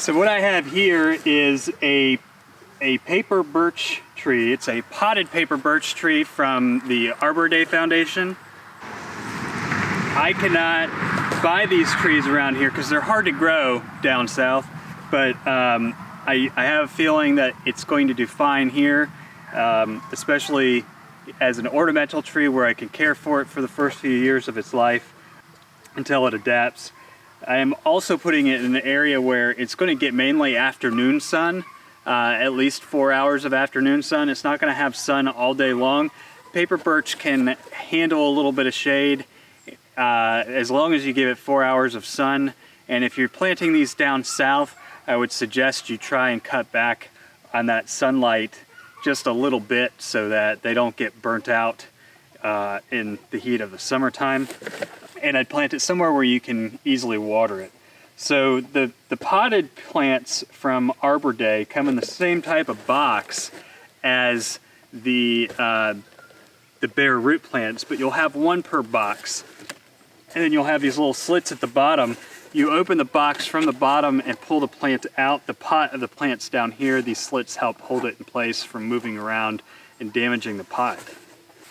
So what I have here is a paper birch tree. It's a potted paper birch tree from the Arbor Day Foundation. I cannot buy these trees around here because they're hard to grow down south, but I have a feeling that it's going to do fine here, especially as an ornamental tree where I can care for it for the first few years of its life until it adapts. I am also putting it in an area where it's going to get mainly afternoon sun, at least 4 hours of afternoon sun. It's not going to have sun all day long. Paper birch can handle a little bit of shade as long as you give it 4 hours of sun. And if you're planting these down south, I would suggest you try and cut back on that sunlight just a little bit so that they don't get burnt out in the heat of the summertime. And I'd plant it somewhere where you can easily water it. So the potted plants from Arbor Day come in the same type of box as the bare root plants, but you'll have one per box. And then you'll have these little slits at the bottom. You open the box from the bottom and pull the plant out. The pot of the plant's down here. These slits help hold it in place from moving around and damaging the pot.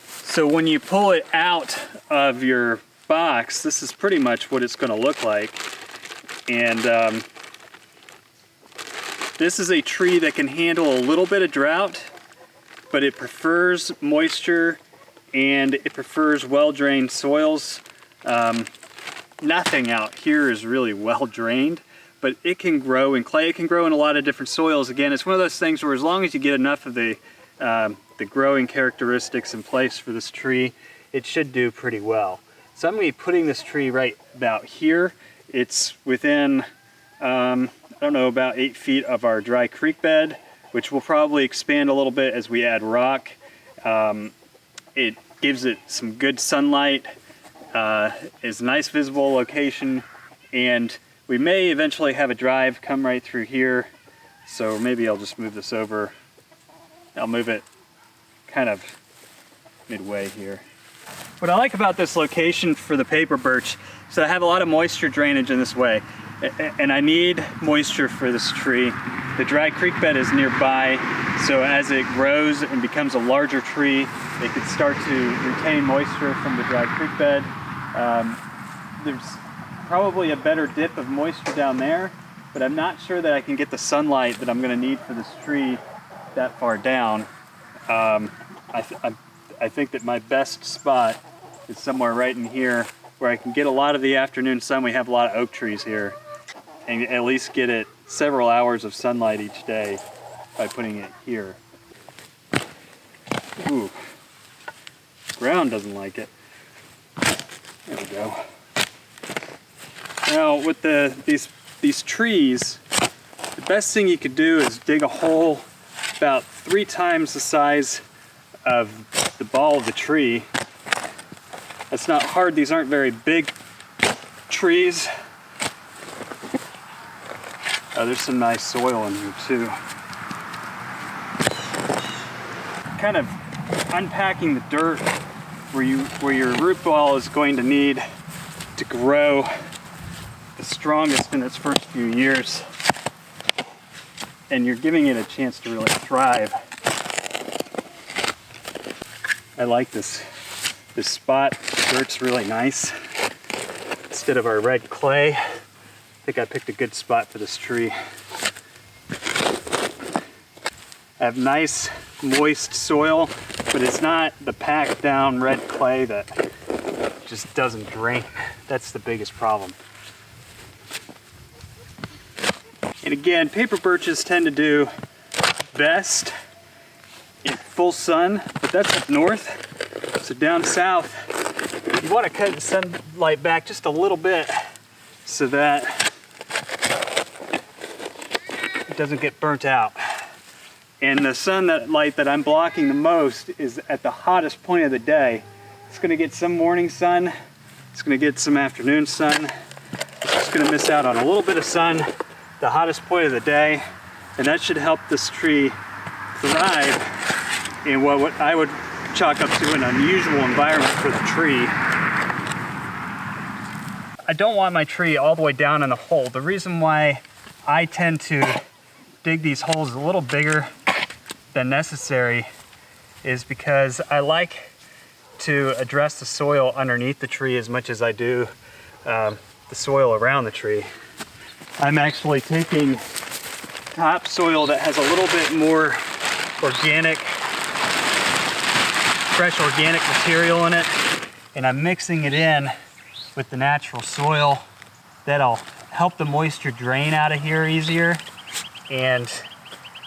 So when you pull it out of your box, this is pretty much what it's going to look like. And this is a tree that can handle a little bit of drought, but it prefers moisture and it prefers well-drained soils. Nothing out here is really well drained, but it can grow in clay. It can grow in a lot of different soils. Again, it's one of those things where as long as you get enough of the growing characteristics in place for this tree, it should do pretty well. So I'm going to be putting this tree right about here. It's within, I don't know, about 8 feet of our dry creek bed, which will probably expand a little bit as we add rock. It gives it some good sunlight. Is a nice visible location, and we may eventually have a drive come right through here, so maybe I'll just move this over. I'll move it kind of midway here. What I like about this location for the paper birch is that I have a lot of moisture drainage in this way, and I need moisture for this tree. The dry creek bed is nearby, so as it grows and becomes a larger tree, it can start to retain moisture from the dry creek bed. There's probably a better dip of moisture down there, but I'm not sure that I can get the sunlight that I'm going to need for this tree that far down. I think that my best spot is somewhere right in here where I can get a lot of the afternoon sun. We have a lot of oak trees here, and at least get it several hours of sunlight each day by putting it here. Ooh, ground doesn't like it. There we go. Now with these trees, the best thing you could do is dig a hole about 3 times the size of the ball of the tree. That's not hard. These aren't very big trees. There's some nice soil in here too. Kind of unpacking the dirt where your root ball is going to need to grow the strongest in its first few years, and you're giving it a chance to really thrive. I like this spot. The dirt's really nice. Instead of our red clay, I think I picked a good spot for this tree. I have nice moist soil, but it's not the packed down red clay that just doesn't drain. That's the biggest problem. And again, paper birches tend to do best in full sun, but that's up north. So down south, you want to cut the sunlight back just a little bit so that it doesn't get burnt out. And the sunlight that I'm blocking the most is at the hottest point of the day. It's going to get some morning sun, it's going to get some afternoon sun. It's just going to miss out on a little bit of sun, the hottest point of the day, and that should help this tree thrive in what I would chalk up to an unusual environment for the tree. I don't want my tree all the way down in the hole. The reason why I tend to dig these holes a little bigger than necessary is because I like to address the soil underneath the tree as much as I do the soil around the tree. I'm actually taking topsoil that has a little bit more organic, fresh organic material in it, and I'm mixing it in with the natural soil. That'll help the moisture drain out of here easier, and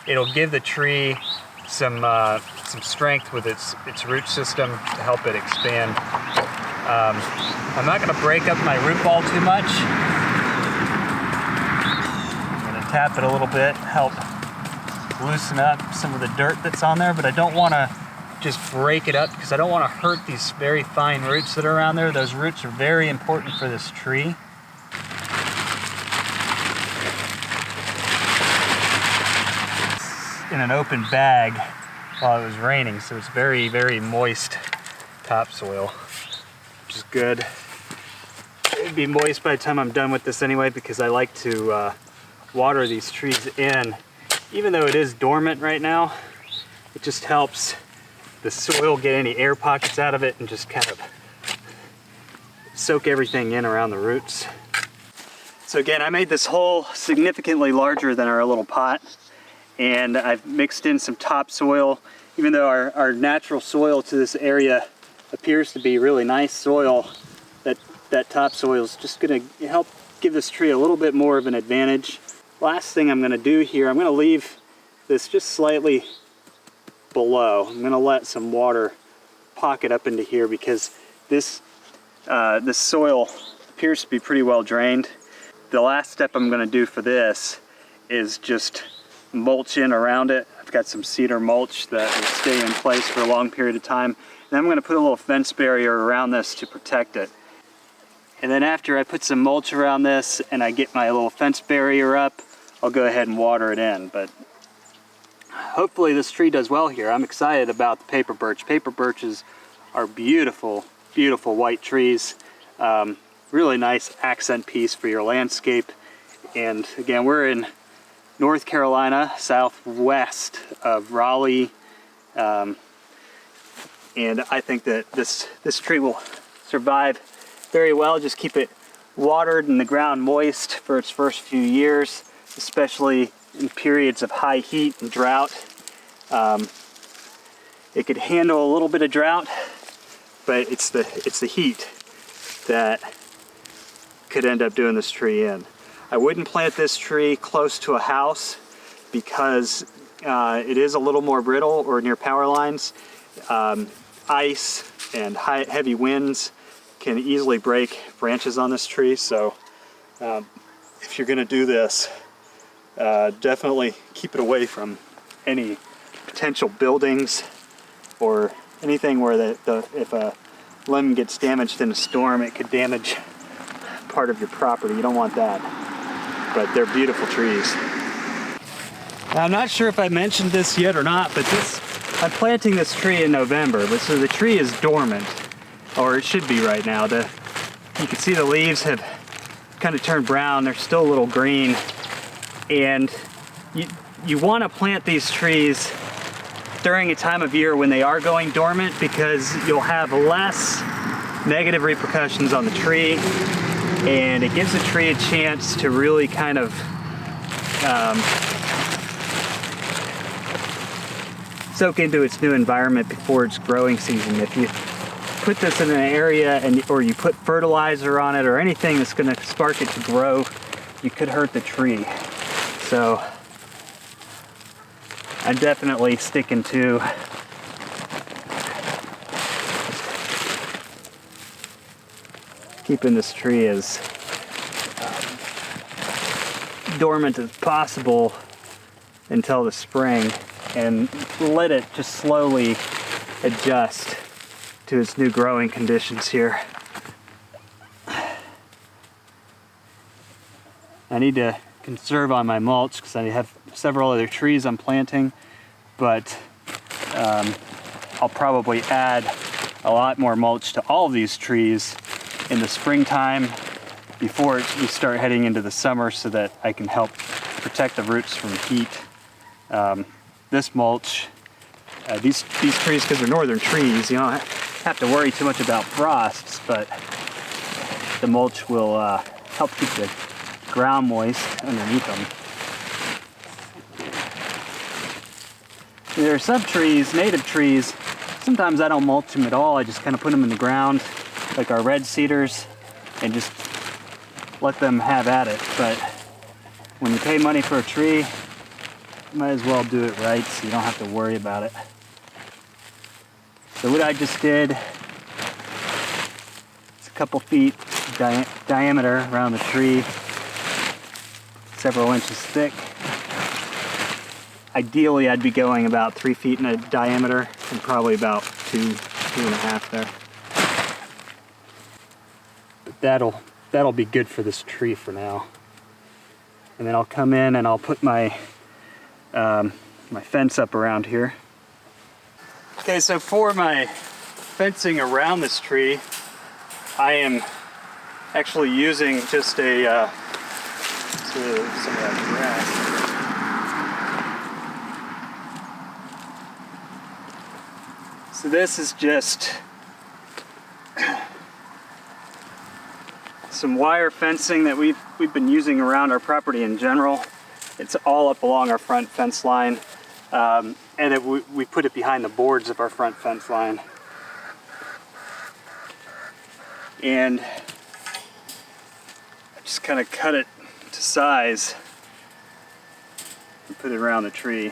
it'll give the tree some strength with its root system to help it expand. I'm not going to break up my root ball too much. I'm going to tap it a little bit, help loosen up some of the dirt that's on there, but I don't want to just break it up because I don't want to hurt these very fine roots that are around there. Those roots are very important for this tree. In an open bag while it was raining, so it's very, very moist topsoil, which is good. It'd be moist by the time I'm done with this anyway, because I like to water these trees in. Even though it is dormant right now, it just helps the soil get any air pockets out of it and just kind of soak everything in around the roots. So again, I made this hole significantly larger than our little pot, and I've mixed in some topsoil. Even though our natural soil to this area appears to be really nice soil, that topsoil is just going to help give this tree a little bit more of an advantage. Last thing I'm going to do here, I'm going to leave this just slightly below. I'm going to let some water pocket up into here because this soil appears to be pretty well drained. The last step I'm going to do for this is just mulch in around it. I've got some cedar mulch that will stay in place for a long period of time. And I'm going to put a little fence barrier around this to protect it. And then after I put some mulch around this and I get my little fence barrier up, I'll go ahead and water it in. But hopefully this tree does well here. I'm excited about the paper birch. Paper birches are beautiful, beautiful white trees. Really nice accent piece for your landscape. And again, we're in North Carolina, southwest of Raleigh. And I think that this tree will survive very well. Just keep it watered and the ground moist for its first few years, especially in periods of high heat and drought. It could handle a little bit of drought, but it's the heat that could end up doing this tree in. I wouldn't plant this tree close to a house because it is a little more brittle or near power lines. Ice and heavy winds can easily break branches on this tree, so if you're going to do this, definitely keep it away from any potential buildings or anything where if a limb gets damaged in a storm, it could damage part of your property. You don't want that, but they're beautiful trees. Now, I'm not sure if I mentioned this yet or not, but I'm planting this tree in November, but so the tree is dormant, or it should be right now. You can see the leaves have kind of turned brown. They're still a little green, and you want to plant these trees during a time of year when they are going dormant, because you'll have less negative repercussions on the tree, and it gives the tree a chance to really kind of soak into its new environment before its growing season. If you put this in an area or you put fertilizer on it or anything that's going to spark it to grow, you could hurt the tree. So I'm definitely sticking to keeping this tree as dormant as possible until the spring, and let it just slowly adjust to its new growing conditions here. I need to conserve on my mulch because I have several other trees I'm planting, but I'll probably add a lot more mulch to all of these trees in the springtime before we start heading into the summer, so that I can help protect the roots from heat. This mulch, these trees, because they're northern trees, you don't have to worry too much about frosts, but the mulch will help keep the ground moist underneath them. There are some trees, native trees, sometimes I don't mulch them at all. I just kind of put them in the ground, like our red cedars, and just let them have at it. But when you pay money for a tree, you might as well do it right so you don't have to worry about it. So what I just did, it's a couple feet diameter around the tree, several inches thick. Ideally, I'd be going about 3 feet in a diameter and probably about 2.5 there. But that'll be good for this tree for now. And then I'll come in and I'll put my my fence up around here. Okay, so for my fencing around this tree, I am actually using just some of that grass. So this is just some wire fencing that we've been using around our property in general. It's all up along our front fence line, and we put it behind the boards of our front fence line. And I just kind of cut it to size and put it around the tree.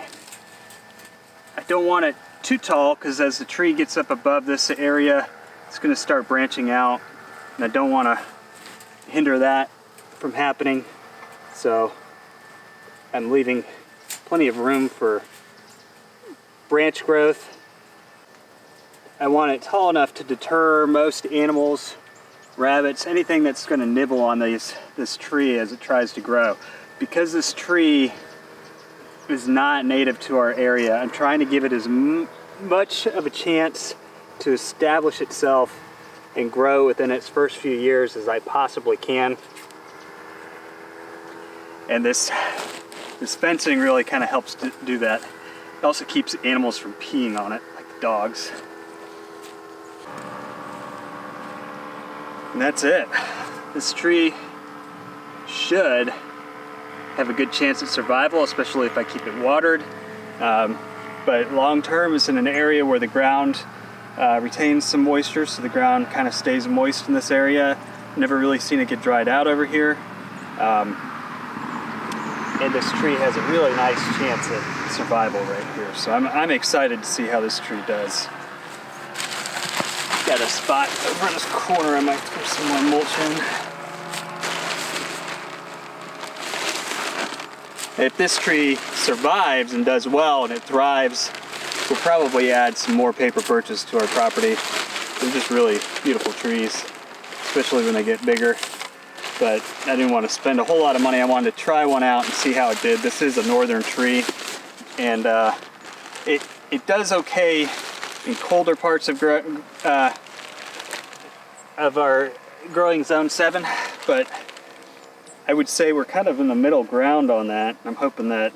I don't want it too tall, because as the tree gets up above this area, it's going to start branching out, and I don't want to hinder that from happening. So I'm leaving plenty of room for branch growth. I want it tall enough to deter most animals, rabbits, anything that's going to nibble on this tree as it tries to grow. Because this tree is not native to our area, I'm trying to give it as much of a chance to establish itself and grow within its first few years as I possibly can. And this fencing really kind of helps to do that. It also keeps animals from peeing on it, like the dogs. And that's it. This tree should have a good chance at survival, especially if I keep it watered. But long term, it's in an area where the ground retains some moisture, so the ground kind of stays moist in this area. Never really seen it get dried out over here. And this tree has a really nice chance at survival right here. So I'm excited to see how this tree does. Got a spot over in this corner I might put some more mulch in. If this tree survives and does well and it thrives, we'll probably add some more paper birches to our property. They're just really beautiful trees, especially when they get bigger. But I didn't want to spend a whole lot of money. I wanted to try one out and see how it did. This is a northern tree, and it does okay in colder parts of our growing zone 7, but I would say we're kind of in the middle ground on that. I'm hoping that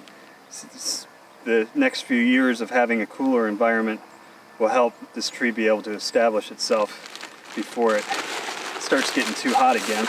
the next few years of having a cooler environment will help this tree be able to establish itself before it starts getting too hot again.